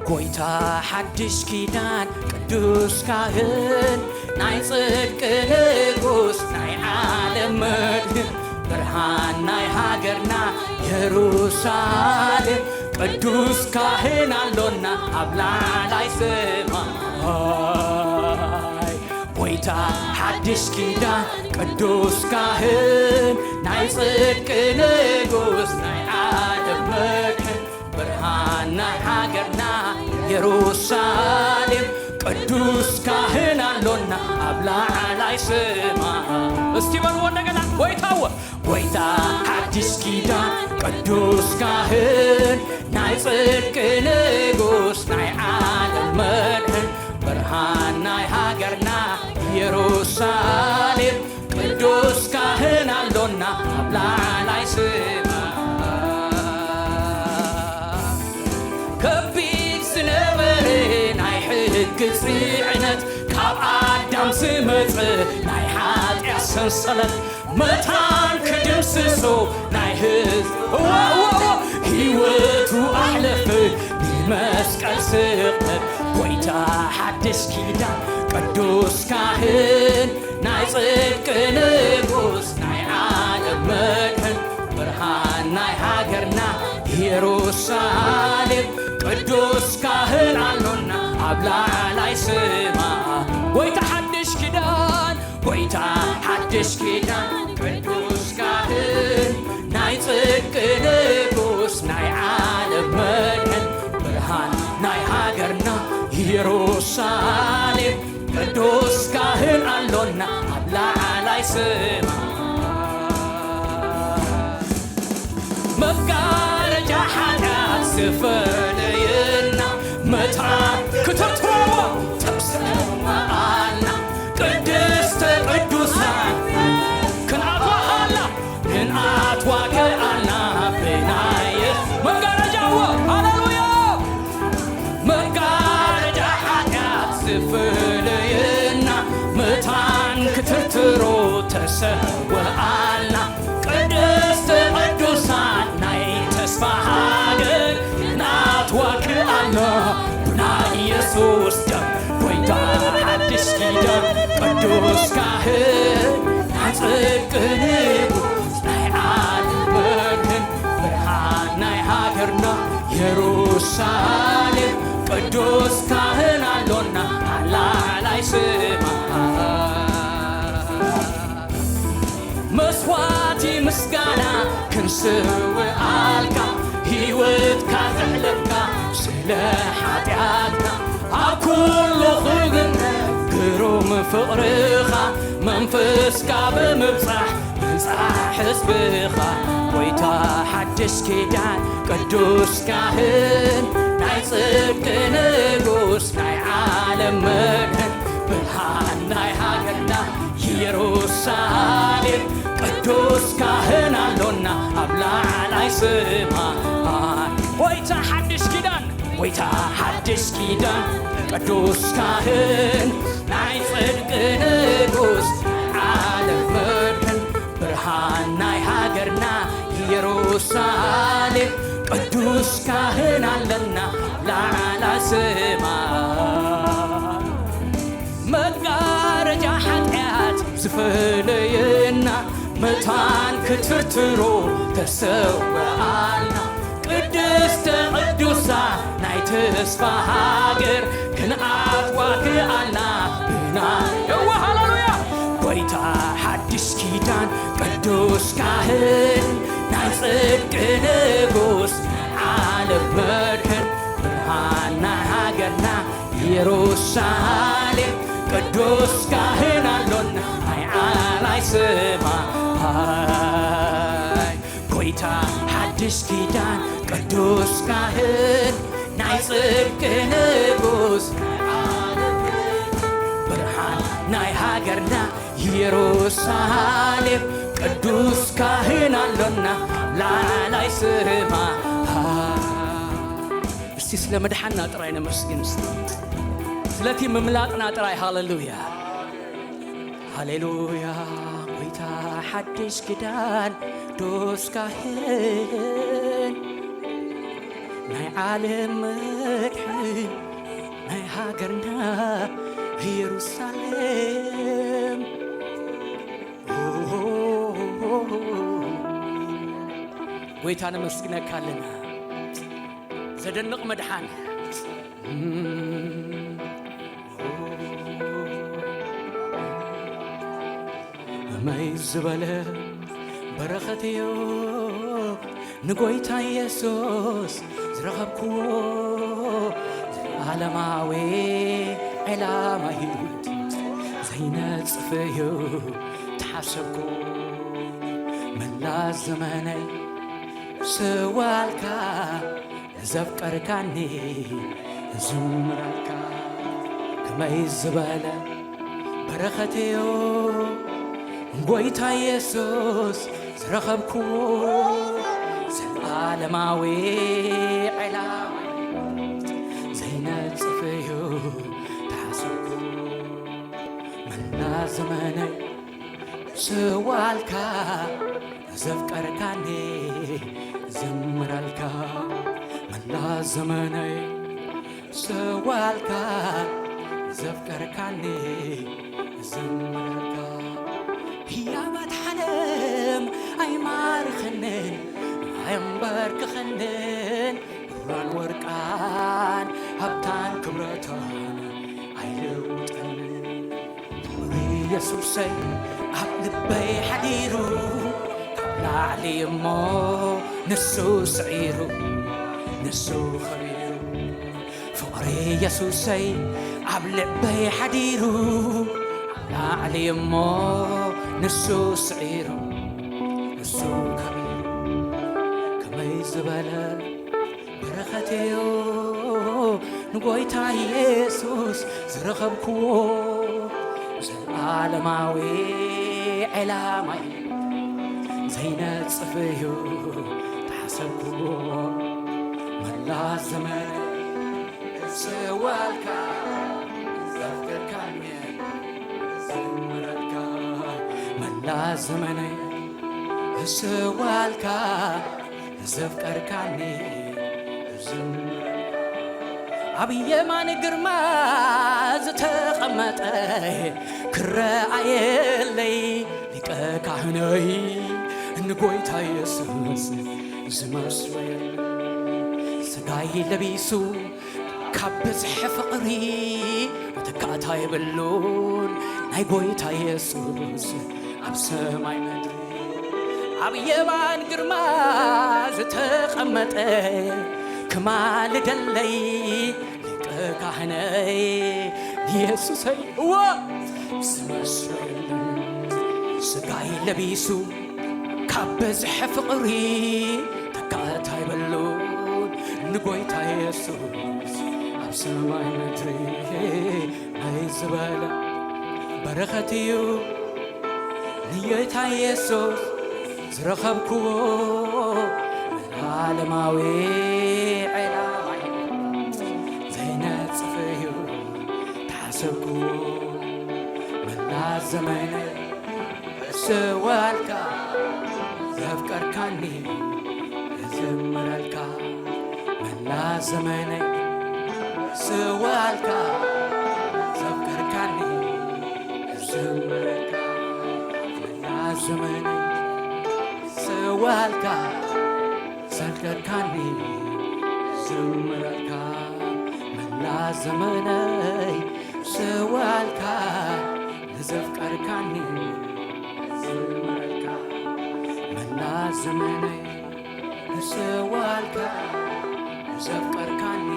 ጎይታ ሓድሽ ኪዳን ቅዱስ ካህን ናይ ጽድቅ ንጉስ ናይ ዓለም መድህን ብርሃን ናይ ሃገርና ኢየሩሳሌም ቅዱስ ካህን አሎና ኣብ ላዕላይ ሰማይ ጎይታ ሓድሽ ኪዳን ቅዱስ ካህን ናይ ጽድቅ ንጉስ ናይ ዓለም መድህን ብርሃን ናይ ሃገርና ኢየሩሳሌም ቅዱስ ካህን አሎና ኣብ ላዕላይ ሰማይ እስቲ በሉ እንደገና ጎይታ ሓድሽ ኪዳን ቅዱስ ካህን ናይ ጽድቅ ንጉስ ናይ ዓለም መድህን ብርሃን ናይ ሃገርና ኢየሩሳሌም ቅዱስ ካህን አሎና ኣብ ላዕላይ ሰማይ ከቢድ ዝነበረ ናይ ሕጊ ጽዕነት ካብ ኣዳም ዝመጽእ ናይ ኃጢአት ሰንሰለት መታን ክድምስሶ ናይ ህዝብ ሕይወቱ ኣሕለፈ ብመስቀል ስቕለት ጎይታ ሓድሽ ኪዳን ቅዱስ ካህን ናይ ጽድቅ ንጉስ ናይ ዓለም መድህን ብርሃን ናይ ሃገርና ኢየሩሳሌም ቅዱስ ካህን አሎና ኣብ ላዕላይ ሰማይ ጎይታ ሓድሽ ኪዳን ቅዱስ ካህን ናይ ጽድቅ ንጉስ ናይ ዓለም መድህን ብርሃን ናይ ሃገርና ኢየሩሳሌም ቅዱስ ካህን አሎና ኣብ ላዕላይ ሰማይ መጋረጃ ኃጢአት ዝፈለየና መታን ክተርትሮ ተሰማአልና ቅድስተ ቅዱሳን ክንአትዋከአልና ብናየ መጋረጃዎ ሃሌሉያ መጋረጃ ኃጢአት ዝፈለየና መታን ክትርትሮ ተሰወአልና ቅድስተ ቅዱሳን ናይ ተስፋ ሃገር ክንአትዋከአልና ብናይ ኢየሱስ ደም ጎይታ ሓድሽ ኪዳን ቅዱስ ካህን ናይ ጽድቅ ንጉስ ናይ ዓለም መድህን ብርሃን ናይ ሃገርና ኢየሩሳሌም ቅዱስ ካህን አሎና ኣብ ላዕላይ ሰማይ መስዋዕቲ ምስጋና ክንስውዓልካ ሕይወትካ ዘሕለፍካ ስለ ኃጢአትና ኣብ ኩሉ ኽግነት ግሩም ፍቕርኻ መንፈስካ ብምብጻሕ ምንጻሕ ሕዝብኻ ጎይታ ሓድሽ ኪዳን ቅዱስ ካህን ናይ ጽድቅ ንጉስ ናይ ዓለም መድህን ብርሃን ናይ ሃገርና ኢየሩሳሌም ቅዱስ ካህን አሎና ኣብ ላዕላይ ሰማይ ጎይታ ሓድሽ ኪዳን ቅዱስ ካህን ናይ ጽድቅ ንጉስ ዓለም መድህን ብርሃን ናይ ሃገርና ኢየሩሳሌም ቅዱስ ካህን አለና ላዕላይ ሰማይ መጋረጃ ኃጢአት ዝፈለየና መታን ክትርትሮ ተሰወአልና ቅድስተ ቅዱሳን ናይ ተስፋ ሃገር ክንአትዋከአልና ብናየ ሃሌሉያ ጎይታ ሓድሽ ኪዳን ቅዱስ ካህን ናይ ጽድቅ ንጉስ ዓለም መድህን ብርሃን ናይ ሃገርና ኢየሩሳሌም ቅዱስ ካህን አሎና ናይ ላዕላይ ሰማይ ጎይታ ሓድሽ ኪዳን ቅዱስ ካህን ናይ ጽድቅ ንጉስ ብርሃን ናይ ሃገርና ኢየሩሳሌም ቅዱስ ካህን አሎና ላዕላይ ሰማይ እስቲ ስለ መድሓንና ጥራይ ነመስግን ስለቲ ምምላጥና ጥራይ ሃሌሉያ ጎይታ ሓድሽ ኪዳን ቅዱስ ካህን ናይ ዓለም መድሕን ናይ ሃገርና ኢየሩሳሌም ጎይታ ነመስግነካ ኣለና ዘደንቕ መድሓን መይ ዝበለ በረኸትዮ ንጎይታ ኢየሱስ ዝረኸብክዎ ዓለማዊ ዕላማ ህይወት ዘይነጽፍዮ ተሓሰብኩ መላ ዘመነይ ስዋልካ ዘፍቀርካኒ ዝምራልካ ከመይ ዝበለ በረኸትዮ ጎይታ ኢየሱስ ዝረኸብክዎ ዘለዓለማዊ ዕላማ ዘይነጽፍዮ ተሓሰብኩ መላ ዘመነይ ስዋልካ ዘፍቀርካኒ ዝምራልካ መላ ዘመነይ ስዋልካ ዘፍቀርካኒ ዝምራልካ ሕያባት ሓለም ኣይማርኸንን ኣየንበርክኸንን ብራን ወርቃን ሃብታን ክብረታን ኣይልውጠንን ኢየሱሰይ ኣብ ልበይ ሓዲሩ ካብ ላዕሊ እሞ ንሱ ስዒሩ ንሱ ኸቢሩ ፍቕሪ ኢየሱሰይ ኣብ ልበይ ሓዲሩ ላዕሊ እሞ ንሱ ስዒሩ ንሱ ኸቢሩ ከመይ ዝበለ በረኸትዮ ንጎይታ ኢየሱስ ዝረኸብክዎ ዘለዓለማዊ ዕላማ ዘይነጽፍዮ ተሓሰብክዎ መላ ዘመነ ስዋልካ ዘፍቀርካኒ ዝምረልካ መላ ዘመነይ ስዋልካ ዘፍቀርካኒ ዝምረልካ ኣብ የማን ግርማ ዝተቐመጠ ክረኣየለይ ሊቀ ካህነይ ንጎይታ ኢየሱስ ዝመስሎ ስጋይ ለቢሱ ካብ ብዝሒ ፍቕሪ መተካእታ የብሉን ናይ ጎይታ ኢየሱስ ኣብ ሰማይ ምድሪ ኣብ የማን ግርማ ዝተቐመጠ ክማልደለይ ሊቀ ካህነይ ኢየሱሰይ እዎ ዝመስሎ የለን ስጋይ ለቢሱ ካብ ብዝሒ ፍቕሪ ተካእታ የብሉን ንጎይታ ኢየሱስ ኣብ ሰማይ ምድሪ ናይ ዝበለ በረኸትዩ ንጌታ ኢየሱስ ዝረኸብክዎ ዓለማዊ ዕላማ ዘይነጽፍዮ ተሓሰብክዎ መላ ዘመነይ ስዋልካ ዘፍቀርካኒ ዝምረልካ መላ ዘመነይ ስዋልካ ዘፍቀርካኒ ዝምረልካ መላ ዘመነይ ስዋልካ ዘፍቀርካኒ ዝምረልካ መላ ዘመነይ ስዋልካ ዘፍቀርካኒ ዝምረልካ መላ ዘመነይ ስዋልካ ዘፍቀርካኒ